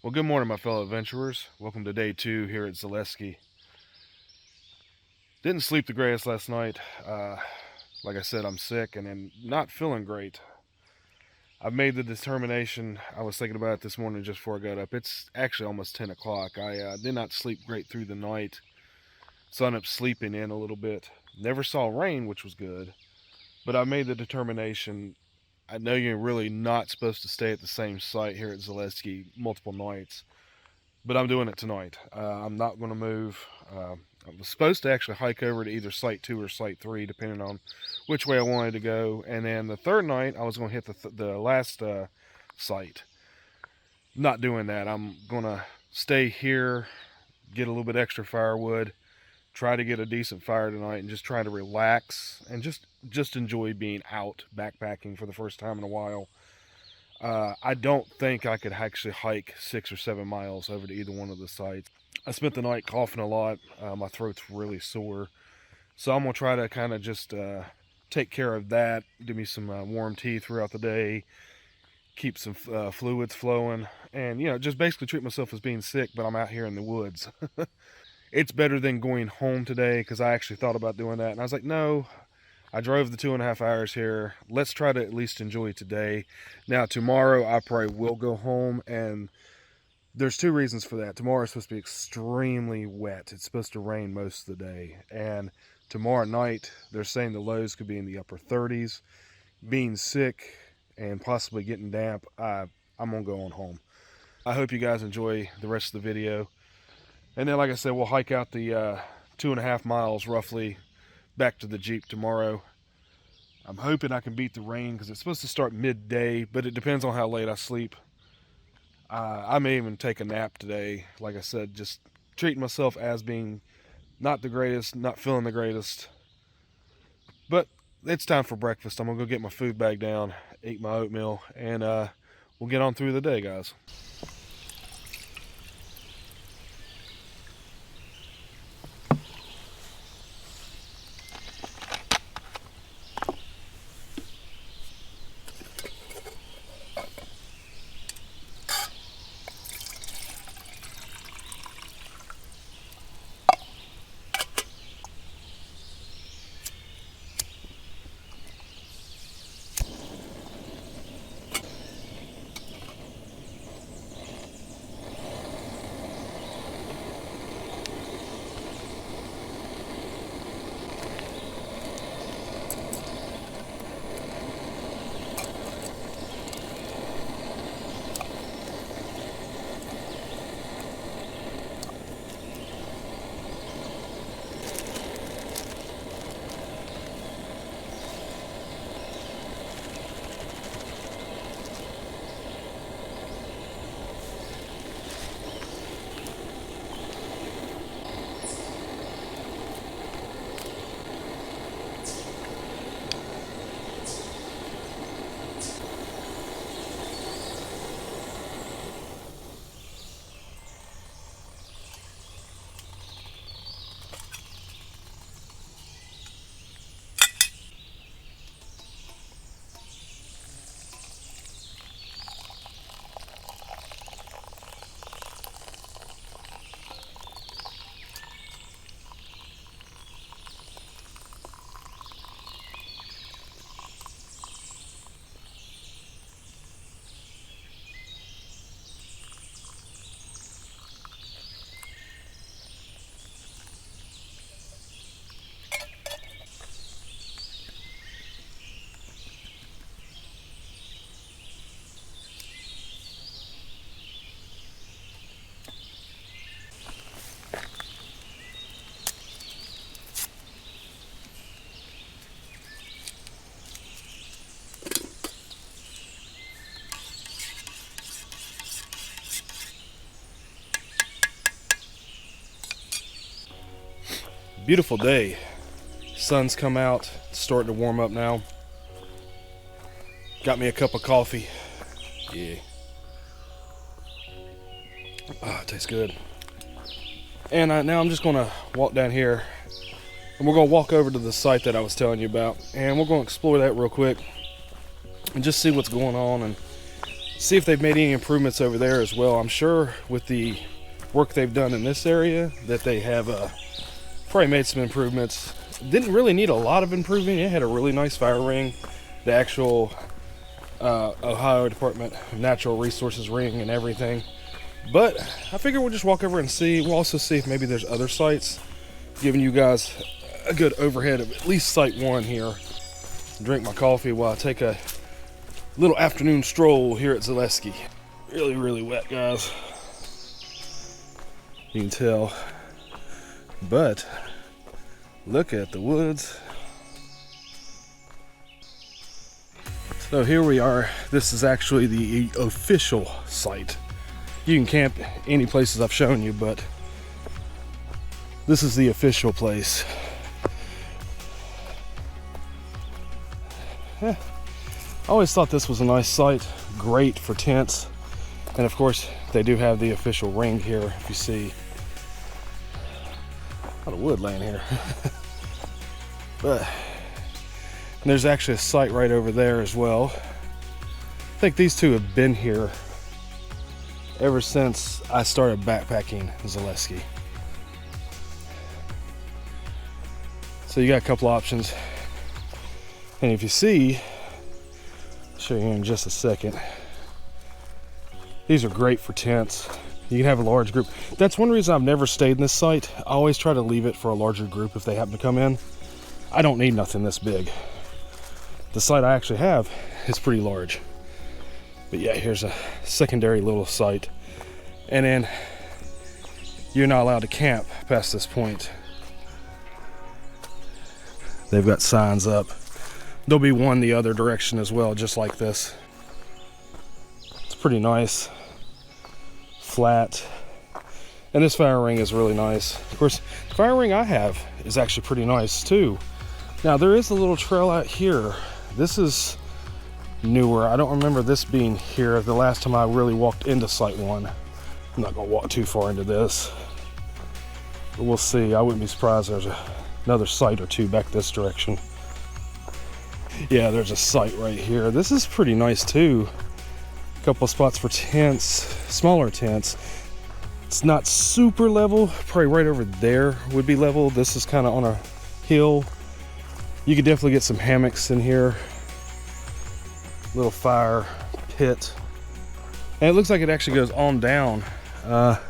Well, good morning, my fellow adventurers. Welcome to day 2 here at Zaleski. Didn't sleep the greatest last night. Like I said, I'm sick and I'm not feeling great. I've made the determination. I was thinking about it this morning just before I got up. It's actually almost 10 o'clock. I did not sleep great through the night, so I ended up sleeping in a little bit. Never saw rain, which was good, but I made the determination. I know you're really not supposed to stay at the same site here at Zaleski multiple nights, but I'm doing it tonight. I'm not going to move. I was supposed to actually hike over to either Site 2 or Site 3, depending on which way I wanted to go. And then the third night, I was going to hit the last site. Not doing that. I'm going to stay here, get a little bit extra firewood, try to get a decent fire tonight, and just try to relax and just enjoy being out backpacking for the first time in a while. I don't think I could actually hike 6 or 7 miles over to either one of the sites. I spent the night coughing a lot. My throat's really sore. So I'm going to try to kind of just take care of that, do me some warm tea throughout the day, keep some fluids flowing, and, just basically treat myself as being sick, but I'm out here in the woods. It's better than going home today, because I actually thought about doing that, and I was like, no. I drove the 2.5 hours here. Let's try to at least enjoy today. Now, tomorrow, I probably will go home, and there's 2 reasons for that. Tomorrow is supposed to be extremely wet. It's supposed to rain most of the day. And tomorrow night, they're saying the lows could be in the upper 30s. Being sick and possibly getting damp, I'm going to go on home. I hope you guys enjoy the rest of the video. And then, like I said, we'll hike out the 2.5 miles roughly back to the Jeep tomorrow. I'm hoping I can beat the rain because it's supposed to start midday, but it depends on how late I sleep. I may even take a nap today. Like I said, just treating myself as being not the greatest, not feeling the greatest. But it's time for breakfast. I'm going to go get my food bag down, eat my oatmeal, and we'll get on through the day, guys. Beautiful day. Sun's come out. It's starting to warm up now. Got me a cup of coffee. Yeah. It tastes good. And now I'm just going to walk down here. And we're going to walk over to the site that I was telling you about. And we're going to explore that real quick. And just see what's going on. And see if they've made any improvements over there as well. I'm sure with the work they've done in this area that they have probably made some improvements. Didn't really need a lot of improving. It had a really nice fire ring, the actual Ohio Department of Natural Resources ring and everything. But I figure we'll just walk over and see. We'll also see if maybe there's other sites, giving you guys a good overhead of at least site one here. Drink my coffee while I take a little afternoon stroll here at Zaleski. Really, really wet, guys. You can tell. But look at the woods. So here we are. This is actually the official site. You can camp any places I've shown you, but this is the official place. I always thought this was a nice site, great for tents. And of course, they do have the official ring here, if you see. A lot of wood laying here. But there's actually a site right over there as well. I think these two have been here ever since I started backpacking Zaleski. So you got a couple options. And if you see, I'll show you in just a second. These are great for tents. You can have a large group. That's one reason I've never stayed in this site. I always try to leave it for a larger group if they happen to come in. I don't need nothing this big. The site I actually have is pretty large. But yeah, here's a secondary little site. And then you're not allowed to camp past this point. They've got signs up. There'll be one the other direction as well, just like this. It's pretty nice. Flat. And this fire ring is really nice. Of course, the fire ring I have is actually pretty nice too. Now there is a little trail out here. This is newer. I don't remember this being here the last time I really walked into site one. I'm not gonna walk too far into this, but we'll see. I wouldn't be surprised there's another site or two back this direction. Yeah, there's a site right here. This is pretty nice too. A couple of spots for tents, smaller tents. It's not super level. Probably right over there would be level. This is kind of on a hill. You could definitely get some hammocks in here. Little fire pit. And it looks like it actually goes on down. I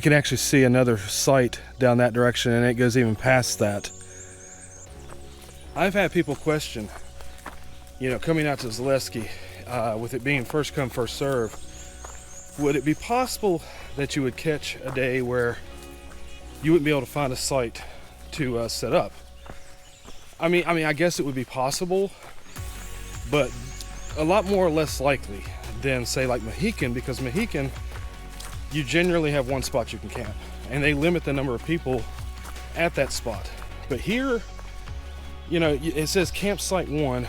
can actually see another site down that direction, and it goes even past that. I've had people question, you know, coming out to Zaleski, with it being first come, first serve, would it be possible that you would catch a day where you wouldn't be able to find a site to set up? I mean, I guess it would be possible, but a lot more or less likely than say like Mohican, because Mohican, you generally have one spot you can camp, and they limit the number of people at that spot. But here, you know, it says campsite 1.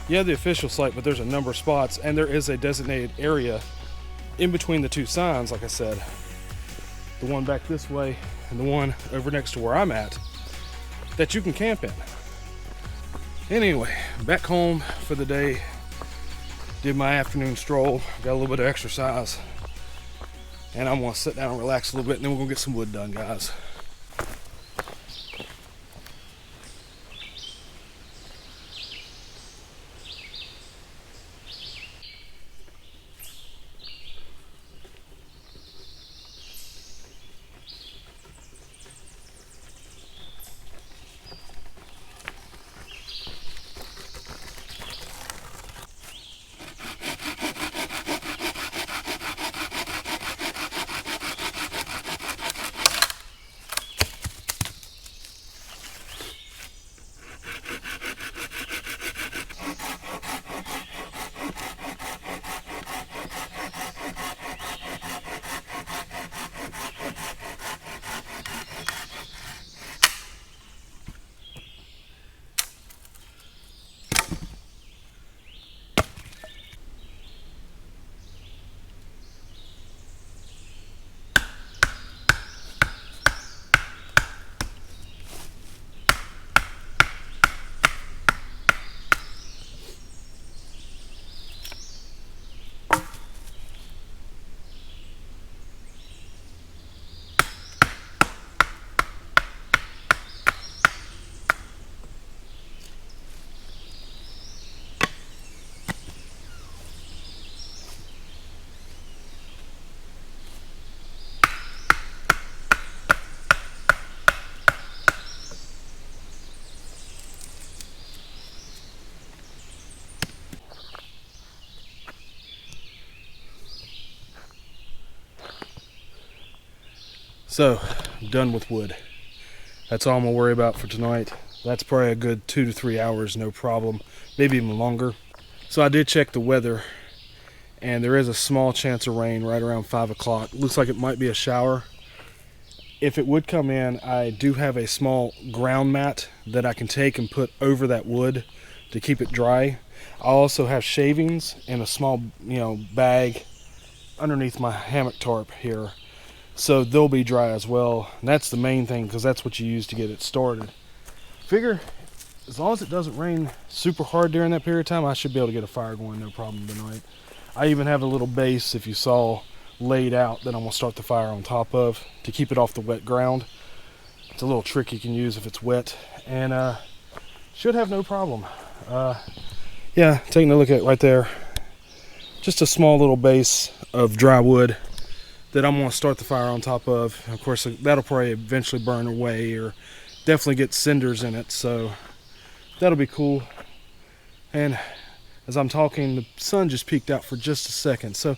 You have the official site, but there's a number of spots, and there is a designated area in between the two signs, like I said. The one back this way and the one over next to where I'm at, that you can camp in. Anyway, back home for the day. Did my afternoon stroll, got a little bit of exercise, and I'm gonna sit down and relax a little bit, and then we're gonna get some wood done, guys. So, I'm done with wood. That's all I'm gonna worry about for tonight. That's probably a good 2 to 3 hours, no problem, maybe even longer. So I did check the weather, and there is a small chance of rain right around 5 o'clock. Looks like it might be a shower. If it would come in, I do have a small ground mat that I can take and put over that wood to keep it dry. I also have shavings in a small, bag underneath my hammock tarp here, so they'll be dry as well. And that's the main thing, because that's what you use to get it started. Figure as long as it doesn't rain super hard during that period of time, I should be able to get a fire going no problem tonight. I even have a little base, if you saw, laid out that I'm gonna start the fire on top of to keep it off the wet ground. It's a little trick you can use if it's wet, and should have no problem. Yeah, taking a look at right there, just a small little base of dry wood that I'm gonna start the fire on top of. Of course, that'll probably eventually burn away, or definitely get cinders in it, so that'll be cool. And as I'm talking, the sun just peeked out for just a second, so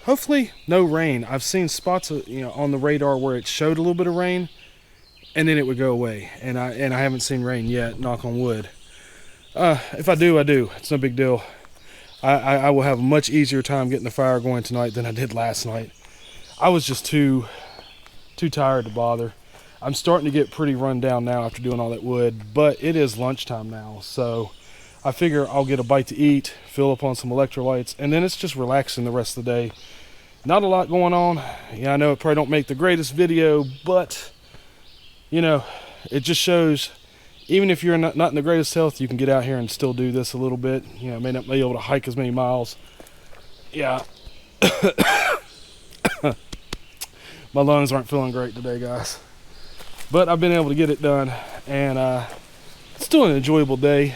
hopefully no rain. I've seen spots on the radar where it showed a little bit of rain and then it would go away, and I haven't seen rain yet, knock on wood. If I do, I do. It's no big deal. I will have a much easier time getting the fire going tonight than I did last night. I was just too tired to bother. I'm starting to get pretty run down now after doing all that wood, but it is lunchtime now, so I figure I'll get a bite to eat, fill up on some electrolytes, and then it's just relaxing the rest of the day. Not a lot going on. Yeah, I know it probably don't make the greatest video, but it just shows even if you're not in the greatest health, you can get out here and still do this a little bit. May not be able to hike as many miles. Yeah. My lungs aren't feeling great today, guys. But I've been able to get it done, and it's still an enjoyable day.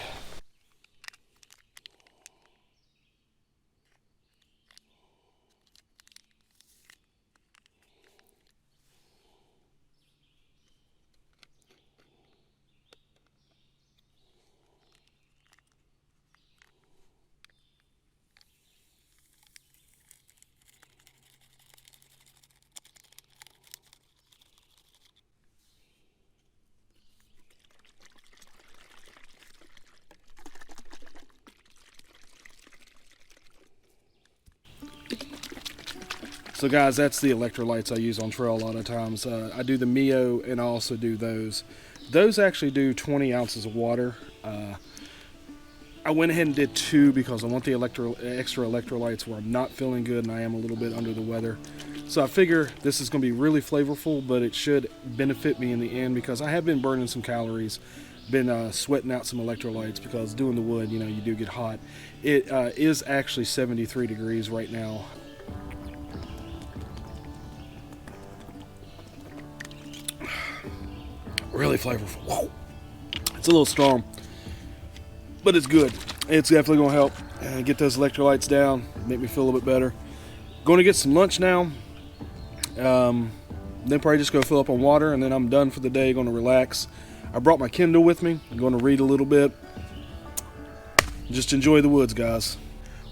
So guys, that's the electrolytes I use on trail a lot of times. I do the Mier, and I also do those. Those actually do 20 ounces of water. I went ahead and did 2 because I want the extra electrolytes where I'm not feeling good and I am a little bit under the weather. So I figure this is going to be really flavorful, but it should benefit me in the end because I have been burning some calories, been sweating out some electrolytes because doing the wood, you do get hot. It is actually 73 degrees right now. Really flavorful. Whoa. It's a little strong, but it's good. It's definitely going to help get those electrolytes down, make me feel a little bit better. Going to get some lunch now. Then probably just go fill up on water, and then I'm done for the day. Going to relax. I brought my Kindle with me. I'm going to read a little bit. Just enjoy the woods, guys.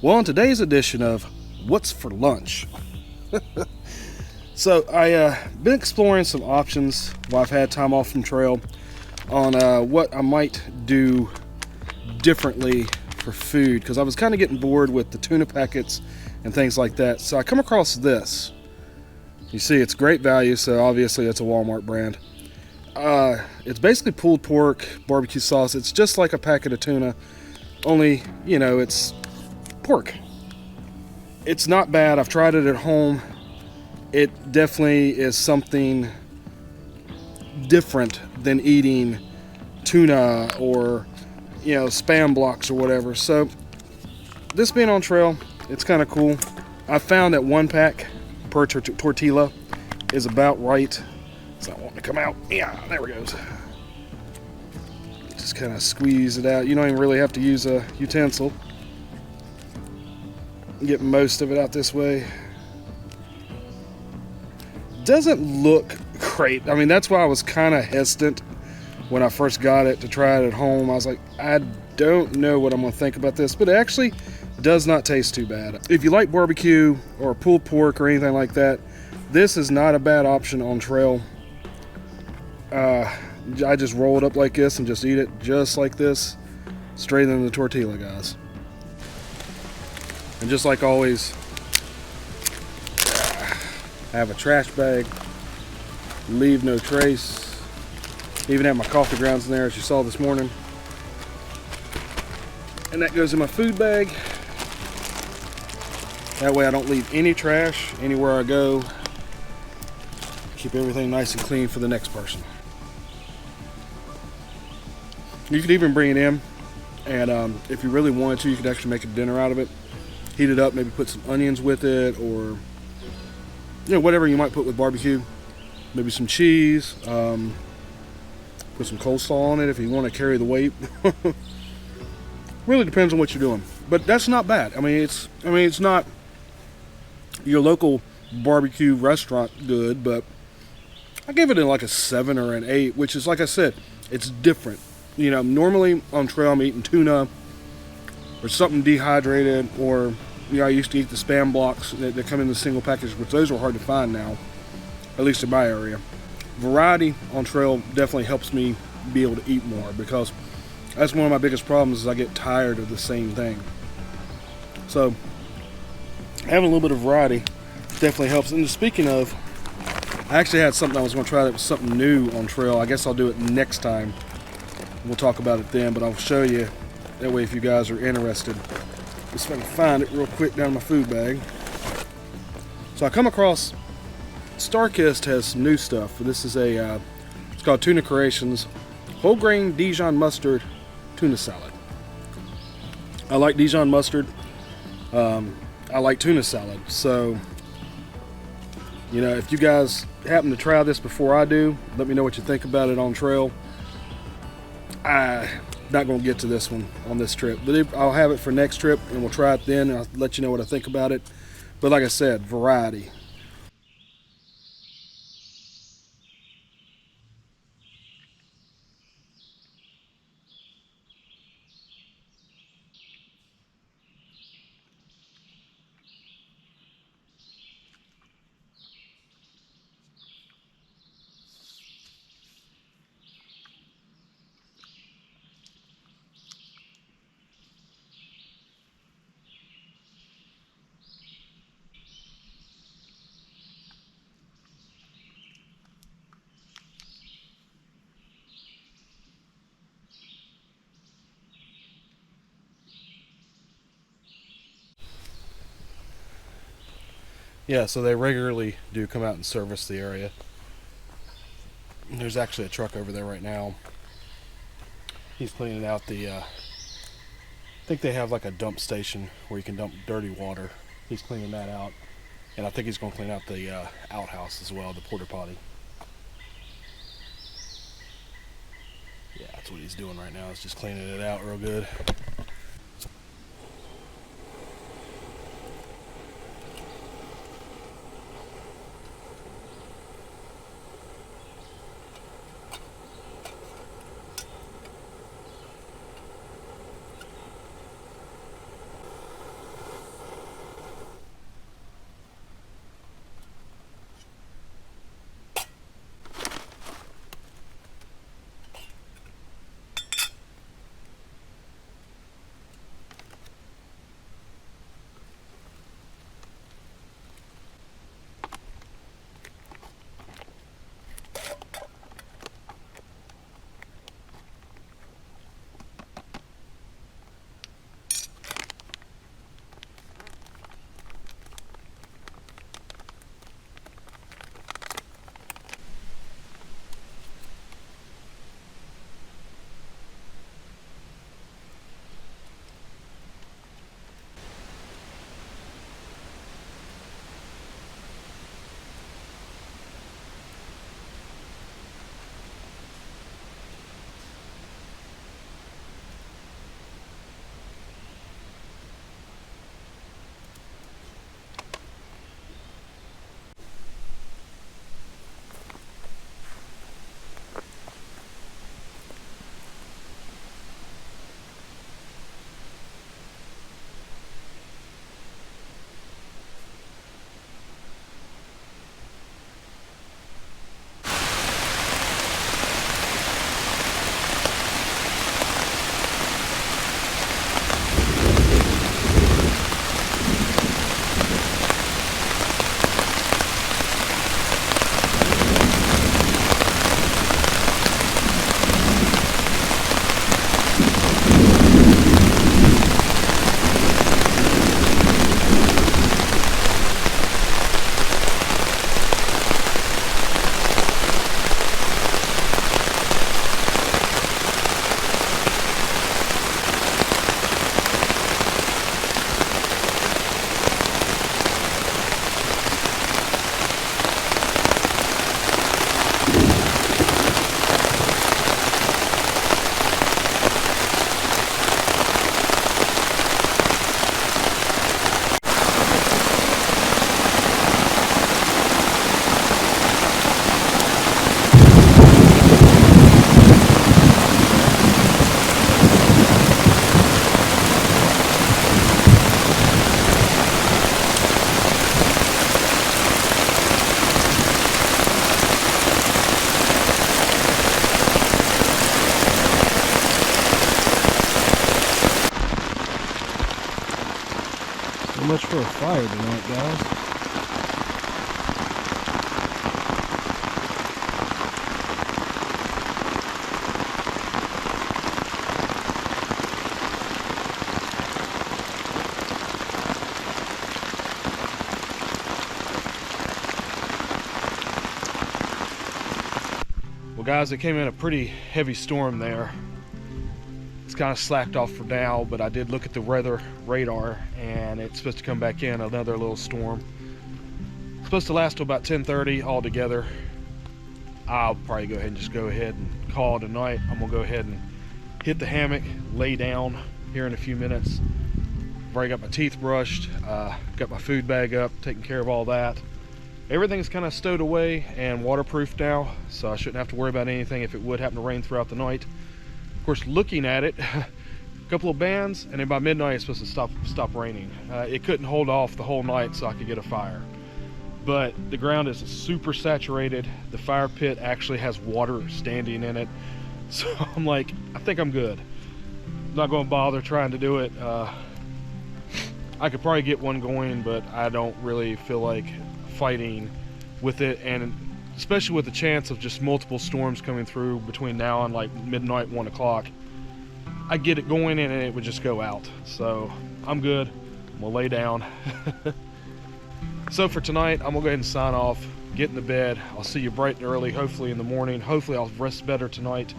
Well, on today's edition of What's for Lunch? So I've been exploring some options while I've had time off from trail on what I might do differently for food, because I was kind of getting bored with the tuna packets and things like that. So I come across this. You see, it's great value, so obviously it's a Walmart brand. It's basically pulled pork, barbecue sauce. It's just like a packet of tuna, only, it's pork. It's not bad. I've tried it at home. It definitely is something different than eating tuna or, Spam blocks or whatever. So this being on trail, it's kind of cool. I found that 1 pack per tortilla is about right. It's not wanting to come out. Yeah, there it goes. Just kind of squeeze it out. You don't even really have to use a utensil. Get most of it out this way. Doesn't look great. I mean, that's why I was kind of hesitant when I first got it to try it at home. I was like, I don't know what I'm going to think about this, but it actually does not taste too bad. If you like barbecue or pulled pork or anything like that, this is not a bad option on trail. I just roll it up like this and just eat it just like this, straight into the tortilla, guys. And just like always, I have a trash bag, leave no trace. Even have my coffee grounds in there, as you saw this morning. And that goes in my food bag. That way I don't leave any trash anywhere I go. Keep everything nice and clean for the next person. You could even bring it in, and if you really wanted to, you could actually make a dinner out of it. Heat it up, maybe put some onions with it, or whatever you might put with barbecue. Maybe some cheese. Put some coleslaw on it if you want to carry the weight. Really depends on what you're doing, but that's not bad. I mean, it's not your local barbecue restaurant good, but I gave it like a 7 or an 8, which is, like I said, it's different. Normally on trail I'm eating tuna or something dehydrated, or I used to eat the Spam blocks that come in the single package, which those are hard to find now, at least in my area. Variety on trail definitely helps me be able to eat more, because that's one of my biggest problems, is I get tired of the same thing. So having a little bit of variety definitely helps. And speaking of, I actually had something I was going to try that was something new on trail. I guess I'll do it next time. We'll talk about it then, but I'll show you. That way if you guys are interested. Just if I can find it real quick down in my food bag. So I come across, Starkist has some new stuff. This is it's called Tuna Creations Whole Grain Dijon Mustard Tuna Salad. I like Dijon mustard. I like tuna salad. So, if you guys happen to try this before I do, let me know what you think about it on trail. I'm not going to get to this one on this trip, but I'll have it for next trip, and we'll try it then, and I'll let you know what I think about it. But like I said, variety. Yeah, so they regularly do come out and service the area. There's actually a truck over there right now. He's cleaning out I think they have like a dump station where you can dump dirty water. He's cleaning that out. And I think he's going to clean out the outhouse as well, the porta potty. Yeah, that's what he's doing right now. He's just cleaning it out real good. much for a fire tonight, guys. Well, guys, it came in a pretty heavy storm there. It's kind of slacked off for now, but I did look at the weather radar and it's supposed to come back in another little storm. It's supposed to last till about 10:30 altogether. I'll probably go ahead and call it a night. I'm gonna go ahead and hit the hammock, lay down here in a few minutes. I've already got my teeth brushed, got my food bag up, taking care of all that. Everything's kind of stowed away and waterproof now, so I shouldn't have to worry about anything if it would happen to rain throughout the night. Of course, looking at it, a couple of bands, and then by midnight it's supposed to stop raining. It couldn't hold off the whole night so I could get a fire. But the ground is super saturated. The fire pit actually has water standing in it. So I'm like, I think I'm good. I'm not going to bother trying to do it. I could probably get one going, but I don't really feel like fighting with it, and especially with the chance of just multiple storms coming through between now and like midnight, 1 o'clock. I get it going and it would just go out. So I'm good. I'm gonna lay down. So for tonight, I'm gonna go ahead and sign off, get in the bed. I'll see you bright and early, hopefully in the morning. Hopefully I'll rest better tonight.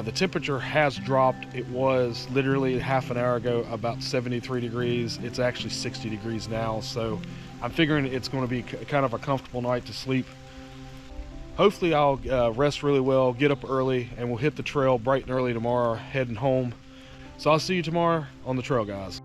The temperature has dropped. It was literally half an hour ago about 73 degrees. It's actually 60 degrees now. So I'm figuring it's going to be kind of a comfortable night to sleep. Hopefully I'll rest really well, get up early, and we'll hit the trail bright and early tomorrow, heading home. So I'll see you tomorrow on the trail, guys.